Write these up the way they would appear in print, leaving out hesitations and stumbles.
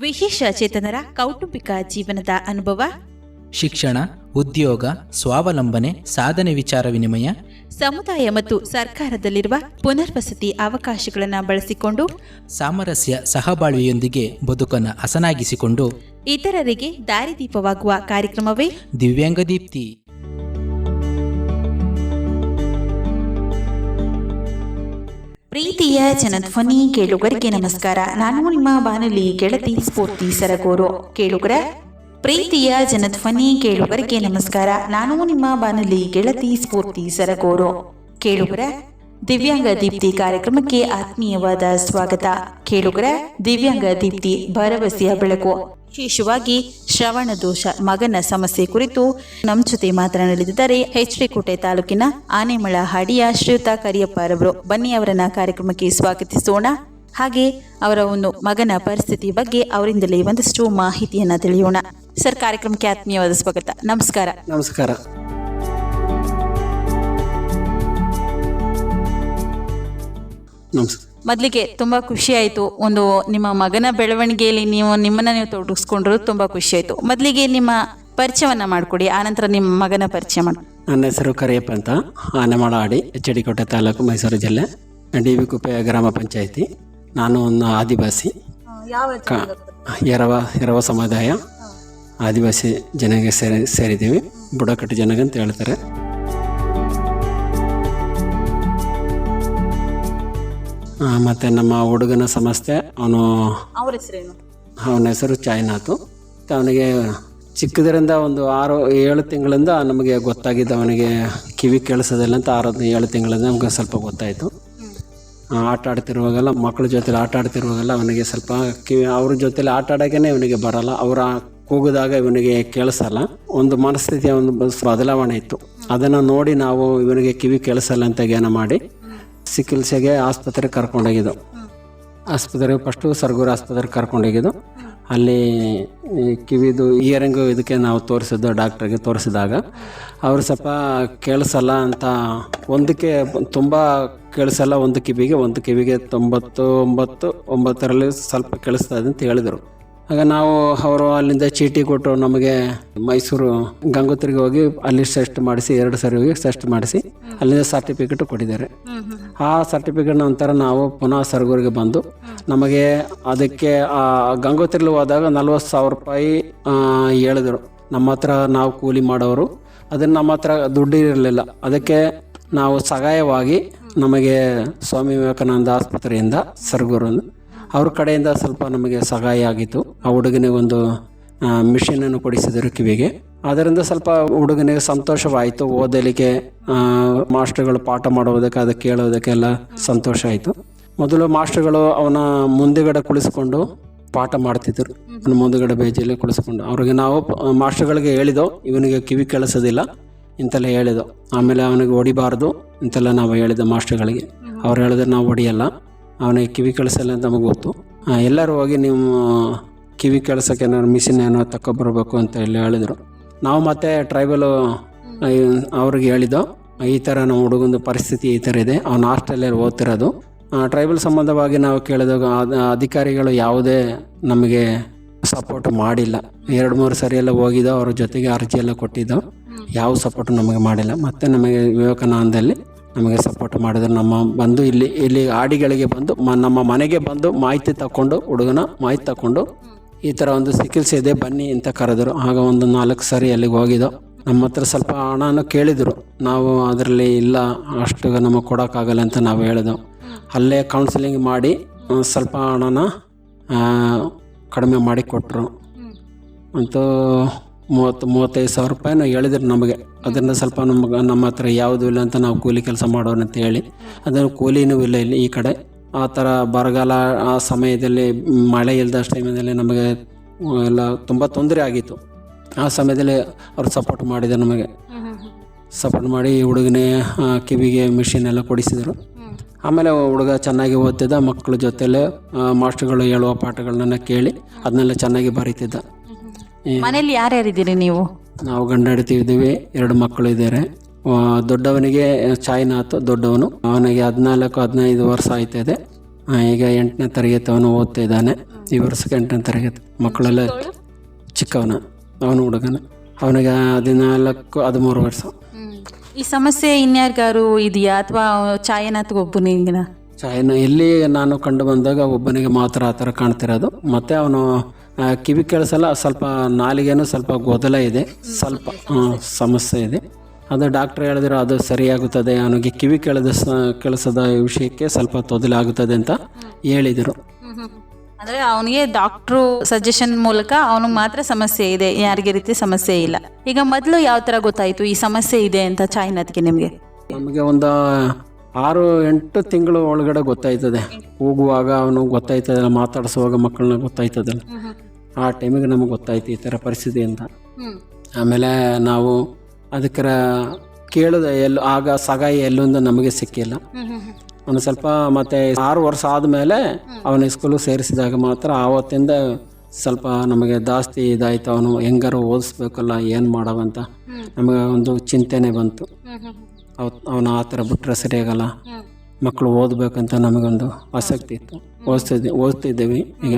ವಿಶೇಷ ಚೇತನರ ಕೌಟುಂಬಿಕ ಜೀವನದ ಅನುಭವ, ಶಿಕ್ಷಣ, ಉದ್ಯೋಗ, ಸ್ವಾವಲಂಬನೆ, ಸಾಧನೆ ವಿಚಾರ ವಿನಿಮಯ, ಸಮುದಾಯ ಮತ್ತು ಸರ್ಕಾರದಲ್ಲಿರುವ ಪುನರ್ವಸತಿ ಅವಕಾಶಗಳನ್ನು ಬಳಸಿಕೊಂಡು ಸಾಮರಸ್ಯ ಸಹಬಾಳ್ವೆಯೊಂದಿಗೆ ಬದುಕನ್ನು ಹಸನಾಗಿಸಿಕೊಂಡು ಇತರರಿಗೆ ದಾರಿದೀಪವಾಗುವ ಕಾರ್ಯಕ್ರಮವೇ ದಿವ್ಯಾಂಗ ದೀಪ್ತಿ. ಪ್ರೀತಿಯ ಜನಧ್ವನಿ ಕೇಳುಗರಿಗೆ ನಮಸ್ಕಾರ. ನಾನು ನಿಮ್ಮ ಬಾನುಲಿ ಗೆಳತಿ ಸ್ಫೂರ್ತಿ ಸರಗೂರು. ಕೇಳುಗರ ಪ್ರೀತಿಯ ಜನಧ್ವನಿ ಕೇಳುಗರಿಗೆ ನಮಸ್ಕಾರ. ನಾನು ನಿಮ್ಮ ಬಾನುಲಿ ಗೆಳತಿ ಸ್ಫೂರ್ತಿ ಸರಗೂರು. ಕೇಳುಗರ ದಿವ್ಯಾಂಗ ದೀಪ್ತಿ ಕಾರ್ಯಕ್ರಮಕ್ಕೆ ಆತ್ಮೀಯವಾದ ಸ್ವಾಗತ. ಕೇಳುಗರ ದಿವ್ಯಾಂಗ ದೀಪ್ತಿ ಭರವಸೆಯ ಬೆಳಕು, ವಿಶೇಷವಾಗಿ ಶ್ರವಣ ದೋಷ ಮಗನ ಸಮಸ್ಯೆ ಕುರಿತು ನಮ್ಮ ಜೊತೆ ಮಾತನಾಡಲಿದ್ದಾರೆ ಎಚ್.ಡಿ. ಕೋಟೆ ತಾಲೂಕಿನ ಆನೆಮಳ ಹಾಡಿಯ ಶ್ರೀಯುತ ಕರಿಯಪ್ಪ ರವರು. ಬನ್ನಿ ಅವರನ್ನ ಕಾರ್ಯಕ್ರಮಕ್ಕೆ ಸ್ವಾಗತಿಸೋಣ. ಹಾಗೆ ಅವರ ಒಂದು ಮಗನ ಪರಿಸ್ಥಿತಿ ಬಗ್ಗೆ ಅವರಿಂದಲೇ ಒಂದಷ್ಟು ಮಾಹಿತಿಯನ್ನ ತಿಳಿಯೋಣ. ಸರ್, ಕಾರ್ಯಕ್ರಮಕ್ಕೆ ಆತ್ಮೀಯವಾದ ಸ್ವಾಗತ. ನಮಸ್ಕಾರ. ನಮಸ್ಕಾರ. ನಮಸ್ಕಾರ. ಮೊದಲಿಗೆ ತುಂಬಾ ಖುಷಿ ಆಯಿತು. ಒಂದು ನಿಮ್ಮ ಮಗನ ಬೆಳವಣಿಗೆಯಲ್ಲಿ ನಿಮ್ಮನ್ನ ತೊಡಗಿಸ್ಕೊಂಡ್ರು, ತುಂಬಾ ಖುಷಿ ಆಯಿತು. ಮೊದಲಿಗೆ ನಿಮ್ಮ ಪರಿಚಯವನ್ನ ಮಾಡಿಕೊಡಿ, ಆನಂತರ ನಿಮ್ಮ ಮಗನ ಪರಿಚಯ ಮಾಡಿ. ನನ್ನ ಹೆಸರು ಕರಿಯಪ್ಪ ಅಂತ, ಆನೆಮಳ ಹಾಡಿ, ಎಚ್.ಡಿ. ಕೋಟೆ ತಾಲೂಕು, ಮೈಸೂರು ಜಿಲ್ಲೆ, ಡಿ.ವಿ. ಕುಪ್ಪೆ ಗ್ರಾಮ ಪಂಚಾಯಿತಿ. ನಾನು ಒಂದು ಆದಿವಾಸಿ, ಎರವ ಸಮುದಾಯ ಆದಿವಾಸಿ ಜನಗೆ ಸೇರಿದ್ದೀವಿ. ಬುಡಕಟ್ಟು ಜನಗೆ ಅಂತ ಹೇಳ್ತಾರೆ. ಮತ್ತು ನಮ್ಮ ಹುಡುಗನ ಸಮಸ್ಯೆ, ಅವನ ಹೆಸರು ಚಾಯ್ನಾಥು. ಅವನಿಗೆ ಚಿಕ್ಕದರಿಂದ ಒಂದು 6-7 ತಿಂಗಳಿಂದ ನಮಗೆ ಗೊತ್ತಾಗಿದ್ದು, ಅವನಿಗೆ ಕಿವಿ ಕೇಳಿಸೋದಿಲ್ಲ ಅಂತ 6-7 ತಿಂಗಳಿಂದ ನಮಗೆ ಸ್ವಲ್ಪ ಗೊತ್ತಾಯಿತು. ಆಟ ಆಡ್ತಿರುವಾಗೆಲ್ಲ, ಮಕ್ಕಳ ಜೊತೆಲಿ ಆಟ ಆಡ್ತಿರುವಾಗೆಲ್ಲ ಅವನಿಗೆ ಸ್ವಲ್ಪ ಅವ್ರ ಜೊತೆಲಿ ಆಟ ಆಡೋಕ್ಕೇ ಇವನಿಗೆ ಬರೋಲ್ಲ. ಅವರ ಕೂಗಿದಾಗ ಇವನಿಗೆ ಕೇಳಿಸಲ್ಲ. ಒಂದು ಮನಸ್ಥಿತಿಯ ಒಂದು ಬದಲಾವಣೆ ಇತ್ತು. ಅದನ್ನು ನೋಡಿ ನಾವು ಇವನಿಗೆ ಕಿವಿ ಕೇಳಿಸಲ್ಲ ಅಂತ ಜ್ಞಾನ ಮಾಡಿ ಚಿಕಿತ್ಸೆಗೆ ಆಸ್ಪತ್ರೆಗೆ ಕರ್ಕೊಂಡೋಗಿದ್ದು. ಆಸ್ಪತ್ರೆಗೆ ಫಸ್ಟು ಸರಗೂರು ಆಸ್ಪತ್ರೆಗೆ ಕರ್ಕೊಂಡೋಗಿದ್ದು. ಅಲ್ಲಿ ಕಿವಿದು ಇಯರಿಂಗು ಇದಕ್ಕೆ ನಾವು ತೋರಿಸಿದ್ದು, ಡಾಕ್ಟ್ರಿಗೆ ತೋರಿಸಿದಾಗ ಅವರು ಸ್ವಲ್ಪ ಕೇಳಿಸಲ್ಲ ಅಂತ, ಒಂದಕ್ಕೆ ತುಂಬ ಕೇಳಿಸಲ್ಲ, ಒಂದು ಕಿವಿಗೆ 99.9 ಸ್ವಲ್ಪ ಕೇಳಿಸ್ತಾ ಇದೆ ಅಂತ ಹೇಳಿದರು. ಆಗ ನಾವು ಅವರು ಅಲ್ಲಿಂದ ಚೀಟಿ ಕೊಟ್ಟು ನಮಗೆ ಮೈಸೂರು ಗಂಗೋತ್ರಿಗೆ ಹೋಗಿ ಅಲ್ಲಿ ಟೆಸ್ಟ್ ಮಾಡಿಸಿ, 2 ಸರಿ ಹೋಗಿ ಟೆಸ್ಟ್ ಮಾಡಿಸಿ ಅಲ್ಲಿಂದ ಸರ್ಟಿಫಿಕೇಟ್ ಕೊಟ್ಟಿದ್ದಾರೆ. ಆ ಸರ್ಟಿಫಿಕೇಟ್ ನಂತರ ನಾವು ಪುನಃ ಸರಗೂರಿಗೆ ಬಂದು, ನಮಗೆ ಅದಕ್ಕೆ ಗಂಗೋತ್ರಿಲಿ ಹೋದಾಗ 40,000 ರೂಪಾಯಿ ಹೇಳಿದರು. ನಮ್ಮ ಹತ್ರ ನಾವು ಕೂಲಿ ಮಾಡೋರು, ಅದನ್ನು ನಮ್ಮ ಹತ್ರ ದುಡ್ಡು ಇರಲಿಲ್ಲ. ಅದಕ್ಕೆ ನಾವು ಸಹಾಯವಾಗಿ ನಮಗೆ ಸ್ವಾಮಿ ವಿವೇಕಾನಂದ ಆಸ್ಪತ್ರೆಯಿಂದ ಸರಗೂರು ಅವ್ರ ಕಡೆಯಿಂದ ಸ್ವಲ್ಪ ನಮಗೆ ಸಹಾಯ ಆಗಿತ್ತು. ಆ ಹುಡುಗನಿಗೆ ಒಂದು ಮಿಷಿನನ್ನು ಕೊಡಿಸಿದರು ಕಿವಿಗೆ. ಅದರಿಂದ ಸ್ವಲ್ಪ ಹುಡುಗನಿಗೆ ಸಂತೋಷವಾಯಿತು. ಓದಲಿಕ್ಕೆ ಮಾಸ್ಟರ್ಗಳು ಪಾಠ ಮಾಡೋದಕ್ಕೆ, ಅದಕ್ಕೆ ಕೇಳೋದಕ್ಕೆಲ್ಲ ಸಂತೋಷ ಆಯಿತು. ಮೊದಲು ಮಾಸ್ಟರ್ಗಳು ಅವನ ಮುಂದುಗಡೆ ಕುಳಿಸ್ಕೊಂಡು ಪಾಠ ಮಾಡ್ತಿದ್ದರು. ಅವನ ಮುಂದುಗಡೆ ಬೇಜಲ್ಲಿ ಕುಳಿಸ್ಕೊಂಡು ಅವ್ರಿಗೆ ನಾವು ಮಾಸ್ಟರ್ಗಳಿಗೆ ಹೇಳಿದೋ, ಇವನಿಗೆ ಕಿವಿ ಕೇಳಿಸೋದಿಲ್ಲ ಇಂತೆಲ್ಲ ಹೇಳಿದೋ. ಆಮೇಲೆ ಅವನಿಗೆ ಹೊಡಿಬಾರ್ದು ಇಂತೆಲ್ಲ ನಾವು ಹೇಳಿದೋ ಮಾಸ್ಟರ್ಗಳಿಗೆ. ಅವ್ರು ಹೇಳಿದ್ರೆ ನಾವು ಹೊಡಿಯಲ್ಲ, ಅವನಿಗೆ ಕಿವಿ ಕೇಳಿಸಲ್ಲ ಅಂತ ನಮಗೆ ಗೊತ್ತು. ಎಲ್ಲರೂ ಹೋಗಿ ನೀವು ಕಿವಿ ಕೇಳಿಸೋಕೆ ಏನಾದ್ರು ಮಿಷಿನ್ ಏನೋ ತಗೊಬರ್ಬೇಕು ಅಂತ ಎಲ್ಲ ಹೇಳಿದರು. ನಾವು ಮತ್ತೆ ಟ್ರೈಬಲು ಅವ್ರಿಗೆ ಹೇಳಿದ್ದೋ, ಈ ಥರ ನಮ್ಮ ಹುಡುಗಂದು ಪರಿಸ್ಥಿತಿ ಈ ಥರ ಇದೆ, ಅವನು ಹಾಸ್ಟೆಲಲ್ಲಿ ಓದ್ತಿರೋದು. ಟ್ರೈಬಲ್ ಸಂಬಂಧವಾಗಿ ನಾವು ಕೇಳಿದಾಗ ಅಧಿಕಾರಿಗಳು ಯಾವುದೇ ನಮಗೆ ಸಪೋರ್ಟ್ ಮಾಡಿಲ್ಲ. 2-3 ಸರಿ ಎಲ್ಲ ಹೋಗಿದ್ದೋ, ಅವ್ರ ಜೊತೆಗೆ ಅರ್ಜಿ ಎಲ್ಲ ಕೊಟ್ಟಿದ್ದೋ, ಯಾವ ಸಪೋರ್ಟ್ ನಮಗೆ ಮಾಡಿಲ್ಲ. ಮತ್ತು ನಮಗೆ ವಿವೇಕಾನಂದಲ್ಲಿ ನಮಗೆ ಸಪೋರ್ಟ್ ಮಾಡಿದ್ರು. ನಮ್ಮ ಬಂದು ಇಲ್ಲಿ ಆಡಿಗಳಿಗೆ ಬಂದು ನಮ್ಮ ಮನೆಗೆ ಬಂದು ಮಾಹಿತಿ ತಗೊಂಡು, ಹುಡುಗನ ಮಾಹಿತಿ ತಗೊಂಡು ಈ ಥರ ಒಂದು ಚಿಕಿತ್ಸೆ ಇದೆ ಬನ್ನಿ ಅಂತ ಕರೆದರು. ಆಗ ಒಂದು 4 ಸರಿ ಅಲ್ಲಿಗೆ ಹೋಗಿದ್ದೋ. ನಮ್ಮ ಹತ್ರ ಸ್ವಲ್ಪ ಹಣನೂ ಕೇಳಿದರು. ನಾವು ಅದರಲ್ಲಿ ಇಲ್ಲ, ಅಷ್ಟು ನಮಗೆ ಕೊಡೋಕ್ಕಾಗಲ್ಲ ಅಂತ ನಾವು ಹೇಳಿದೆವು. ಅಲ್ಲೇ ಕೌನ್ಸಿಲಿಂಗ್ ಮಾಡಿ ಸ್ವಲ್ಪ ಹಣನ ಕಡಿಮೆ ಮಾಡಿ ಕೊಟ್ಟರು. ಅಂತೂ 30-35 ರೂಪಾಯಿನೂ ಹೇಳಿದ್ರು ನಮಗೆ. ಅದರಿಂದ ಸ್ವಲ್ಪ ನಮ್ಮ ಹತ್ರ ಯಾವುದೂ ಇಲ್ಲ ಅಂತ ನಾವು ಕೂಲಿ ಕೆಲಸ ಮಾಡೋಣ ಅಂತ ಹೇಳಿ, ಅದನ್ನು ಕೂಲಿನೂ ಇಲ್ಲ ಇಲ್ಲಿ ಈ ಕಡೆ. ಆ ಥರ ಬರಗಾಲ ಆ ಸಮಯದಲ್ಲಿ, ಮಳೆ ಇಲ್ಲದ ಟೈಮಲ್ಲಿ ನಮಗೆ ಎಲ್ಲ ತುಂಬ ತೊಂದರೆ ಆಗಿತ್ತು. ಆ ಸಮಯದಲ್ಲಿ ಅವ್ರು ಸಪೋರ್ಟ್ ಮಾಡಿದ್ರು, ನಮಗೆ ಸಪೋರ್ಟ್ ಮಾಡಿ ಹುಡುಗನೇ ಕಿವಿಗೆ ಮಿಷಿನ್ ಎಲ್ಲ ಕೊಡಿಸಿದರು. ಆಮೇಲೆ ಹುಡುಗ ಚೆನ್ನಾಗಿ ಓದ್ತಿದ್ದ. ಮಕ್ಕಳ ಜೊತೆಲೆ ಮಾಸ್ಟರ್ಗಳು ಹೇಳುವ ಪಾಠಗಳನ್ನ ಕೇಳಿ ಅದನ್ನೆಲ್ಲ ಚೆನ್ನಾಗಿ ಬರೀತಿದ್ದ. ಮನೇಲಿ ಯಾರ್ಯಾರಿದ್ದೀರಿ ನೀವು? ನಾವು ಗಂಡ ಹೆಂಡತಿ ಇದ್ದೀವಿ, 2 ಮಕ್ಕಳು ಇದ್ದಾರೆ. ದೊಡ್ಡವನಿಗೆ ಚಾಯ್ನಾಥ್ ದೊಡ್ಡವನು, ಅವನಿಗೆ 14-15 ವರ್ಷ ಆಯ್ತದೆ. ಈಗ 8ನೇ ತರಗತಿ ಅವನು ಓದ್ತಾ ಇದ್ದಾನೆ. ಈ ವರ್ಷಕ್ಕೆ 8ನೇ ತರಗತಿ. ಮಕ್ಕಳೆಲ್ಲ ಚಿಕ್ಕವನ, ಅವನು ಹುಡುಗನ, ಅವನಿಗೆ 14-13 ವರ್ಷ. ಈ ಸಮಸ್ಯೆ ಇನ್ಯಾರಿಗಾರು ಇದೆಯಾ ಅಥವಾ ಛಾಯನಾಥ್ ಒಬ್ಬನಿಗಿನ? ಛಾಯನ ಇಲ್ಲಿ ನಾನು ಕಂಡು ಬಂದಾಗ ಒಬ್ಬನಿಗೆ ಮಾತ್ರ ಆ ಥರ ಕಾಣ್ತಿರೋದು. ಮತ್ತು ಅವನು ಕಿವಿ ಕೇಳಿಸಲ್ಲ, ಸ್ವಲ್ಪ ನಾಲಿಗೆನೂ ಸ್ವಲ್ಪ ಗೊಂದಲ ಇದೆ, ಸ್ವಲ್ಪ ಸಮಸ್ಯೆ ಇದೆ. ಅದು ಡಾಕ್ಟ್ರ್ ಹೇಳಿದ್ರು ಅದು ಸರಿಯಾಗುತ್ತದೆ, ಅವನಿಗೆ ಕಿವಿ ಕೇಳಿಸದ ವಿಷಯಕ್ಕೆ ಸ್ವಲ್ಪ ತೊಂದರೆ ಆಗುತ್ತದೆ ಅಂತ ಹೇಳಿದರು. ಅಂದರೆ ಅವನಿಗೆ ಡಾಕ್ಟ್ರು ಸಜೆಷನ್ ಮೂಲಕ ಅವನಿಗೆ ಮಾತ್ರ ಸಮಸ್ಯೆ ಇದೆ, ಯಾರಿಗೆ ರೀತಿ ಸಮಸ್ಯೆ ಇಲ್ಲ. ಈಗ ಮೊದಲು ಯಾವ ಥರ ಗೊತ್ತಾಯಿತು ಈ ಸಮಸ್ಯೆ ಇದೆ ಅಂತ ಛಾಯನಾಥ್ಗೆ ನಿಮಗೆ? ನಮಗೆ ಒಂದು 6-8 ತಿಂಗಳು ಒಳಗಡೆ ಗೊತ್ತಾಯ್ತದೆ. ಹೋಗುವಾಗ ಅವನು ಗೊತ್ತಾಯ್ತದಲ್ಲ, ಮಾತಾಡಿಸುವಾಗ ಮಕ್ಕಳನ್ನ ಗೊತ್ತಾಯ್ತದಲ್ಲ, ಆ ಟೈಮಿಗೆ ನಮಗೆ ಗೊತ್ತಾಯ್ತು ಈ ಥರ ಪರಿಸ್ಥಿತಿ ಅಂತ. ಆಮೇಲೆ ನಾವು ಅದಕ್ಕೆ ಕೇಳಿದ ಆಗ ಸಗಾಯಿ ಎಲ್ಲೊಂದು ನಮಗೆ ಸಿಕ್ಕಿಲ್ಲ. ಅವನು ಸ್ವಲ್ಪ ಮತ್ತೆ 6 ವರ್ಷ ಆದಮೇಲೆ ಅವನ ಸ್ಕೂಲಿಗೆ ಸೇರಿಸಿದಾಗ ಮಾತ್ರ ಆವತ್ತಿಂದ ಸ್ವಲ್ಪ ನಮಗೆ ಜಾಸ್ತಿ ಇದಾಯ್ತು. ಅವನು ಹೆಂಗಾರು ಓದಿಸ್ಬೇಕಲ್ಲ, ಏನು ಮಾಡವಂತ ನಮಗೆ ಒಂದು ಚಿಂತೆನೇ ಬಂತು. ಅವನು ಆ ಥರ ಬಿಟ್ಟರೆ ಸರಿಯಾಗಲ್ಲ, ಮಕ್ಕಳು ಓದಬೇಕಂತ ನಮಗೊಂದು ಆಸಕ್ತಿ ಇತ್ತು. ಓದ್ತಿದ್ದೇವೆ ಈಗ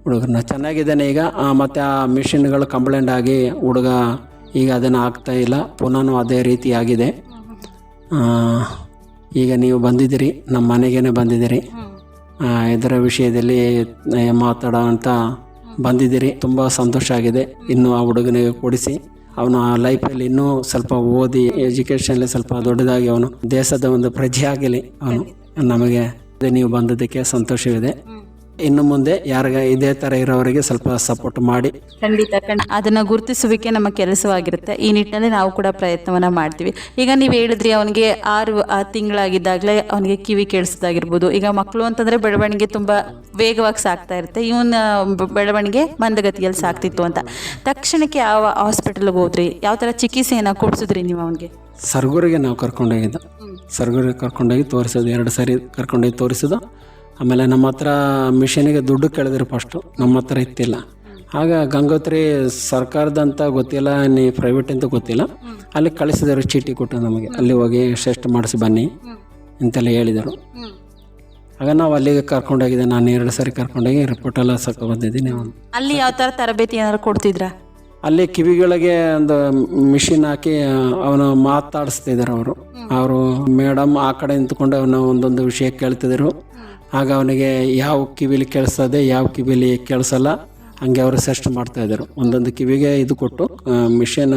ಹುಡುಗರನ್ನ. ಚೆನ್ನಾಗಿದ್ದಾನೆ ಈಗ. ಮತ್ತು ಆ ಮಿಷಿನ್ಗಳು ಕಂಪ್ಲೇಂಟ್ ಆಗಿ ಹುಡುಗ ಈಗ ಅದನ್ನು ಆಗ್ತಾ ಇಲ್ಲ, ಪುನಃ ಅದೇ ರೀತಿ ಆಗಿದೆ. ಈಗ ನೀವು ಬಂದಿದ್ದೀರಿ, ನಮ್ಮ ಮನೆಗೇ ಬಂದಿದ್ದೀರಿ, ಇದರ ವಿಷಯದಲ್ಲಿ ಮಾತಾಡೋ ಅಂತ ಬಂದಿದ್ದೀರಿ. ತುಂಬ ಸಂತೋಷ ಆಗಿದೆ. ಇನ್ನೂ ಆ ಹುಡುಗನಿಗೆ ಕೊಡಿಸಿ ಅವನು ಆ ಲೈಫಲ್ಲಿ ಇನ್ನೂ ಸ್ವಲ್ಪ ಓದಿ ಎಜುಕೇಷನಲ್ಲಿ ಸ್ವಲ್ಪ ದೊಡ್ಡದಾಗಿ ಅವನು ದೇಶದ ಒಂದು ಪ್ರಜೆ ಆಗಲಿ ಅವನು. ನಮಗೆ ನೀವು ಬಂದದ್ದಕ್ಕೆ ಸಂತೋಷವಿದೆ. ಇನ್ನು ಮುಂದೆ ಯಾರಿಗ ಇದೇ ಥರ ಇರೋವರಿಗೆ ಸ್ವಲ್ಪ ಸಪೋರ್ಟ್ ಮಾಡಿ. ಖಂಡಿತ ಅದನ್ನು ಗುರುತಿಸುವಿಕೆ ನಮ್ಮ ಕೆಲಸವಾಗಿರುತ್ತೆ. ಈ ನಿಟ್ಟಿನಲ್ಲಿ ನಾವು ಕೂಡ ಪ್ರಯತ್ನವನ್ನು ಮಾಡ್ತೀವಿ. ಈಗ ನೀವು ಹೇಳಿದ್ರಿ ಅವನಿಗೆ 6 ತಿಂಗಳಾಗಿದ್ದಾಗಲೇ ಅವನಿಗೆ ಕಿವಿ ಕೇಳಿಸೋದಾಗಿರ್ಬೋದು. ಈಗ ಮಕ್ಕಳು ಅಂತಂದರೆ ಬೆಳವಣಿಗೆ ತುಂಬ ವೇಗವಾಗಿ ಸಾಗ್ತಾ ಇರುತ್ತೆ, ಇವನ ಬೆಳವಣಿಗೆ ಮಂದಗತಿಯಲ್ಲಿ ಸಾಗ್ತಿತ್ತು ಅಂತ. ತಕ್ಷಣಕ್ಕೆ ಯಾವ ಹಾಸ್ಪಿಟಲ್ಗೆ ಹೋದ್ರಿ, ಯಾವ ಥರ ಚಿಕಿತ್ಸೆಯನ್ನು ಕೊಡಿಸಿದ್ರಿ ನೀವು ಅವನಿಗೆ? ಸರ್ಗೂರಿಗೆ ನಾವು ಕರ್ಕೊಂಡೋಗಿದ್ದು. ಸರ್ಗೂರಿಗೆ ಕರ್ಕೊಂಡೋಗಿ ತೋರಿಸೋದು, 2 ಸಾರಿ ಕರ್ಕೊಂಡೋಗಿ ತೋರಿಸೋದು. ಆಮೇಲೆ ನಮ್ಮ ಹತ್ರ ಮಿಷಿನಿಗೆ ದುಡ್ಡು ಕೇಳಿದ್ರು ಫಸ್ಟು, ನಮ್ಮ ಹತ್ರ ಇತ್ತಿಲ್ಲ. ಆಗ ಗಂಗೋತ್ರಿ ಸರ್ಕಾರದಂತ ಗೊತ್ತಿಲ್ಲ, ನೀ ಪ್ರೈವೇಟ್ ಅಂತ ಗೊತ್ತಿಲ್ಲ, ಅಲ್ಲಿ ಕಳಿಸಿದರು, ಚೀಟಿ ಕೊಟ್ಟು ನಮಗೆ. ಅಲ್ಲಿ ಹೋಗಿ ಟೆಸ್ಟ್ ಮಾಡಿಸಿ ಬನ್ನಿ ಅಂತೆಲ್ಲ ಹೇಳಿದರು. ಆಗ ನಾವು ಅಲ್ಲಿಗೆ ಕರ್ಕೊಂಡೋಗಿದ್ದೆ. ನಾನು 2 ಸಾರಿ ಕರ್ಕೊಂಡೋಗಿ ರಿಪೋರ್ಟೆಲ್ಲ ಬಂದಿದ್ದೀನಿ. ಅಲ್ಲಿ ಯಾವ ಥರ ತರಬೇತಿ ಏನಾದ್ರು ಕೊಡ್ತಿದ್ರಾ? ಅಲ್ಲಿ ಕಿವಿಗಳಿಗೆ ಒಂದು ಮಿಷಿನ್ ಹಾಕಿ ಅವನು ಮಾತಾಡಿಸ್ತಿದ್ದಾರೆ. ಅವರು ಮೇಡಮ್ ಆ ಕಡೆ ನಿಂತ್ಕೊಂಡು ಅವನ ಒಂದೊಂದು ವಿಷಯ ಕೇಳ್ತಿದ್ರು. ಆಗ ಅವನಿಗೆ ಯಾವ ಕಿವಿಲಿ ಕೇಳಿಸ್ತದೆ, ಯಾವ ಕಿವಿಲಿ ಕೇಳಿಸಲ್ಲ, ಹಂಗೆ ಅವರು ಟೆಸ್ಟ್ ಮಾಡ್ತಾಯಿದ್ರು. ಒಂದೊಂದು ಕಿವಿಗೆ ಇದು ಕೊಟ್ಟು ಮಿಷಿನ್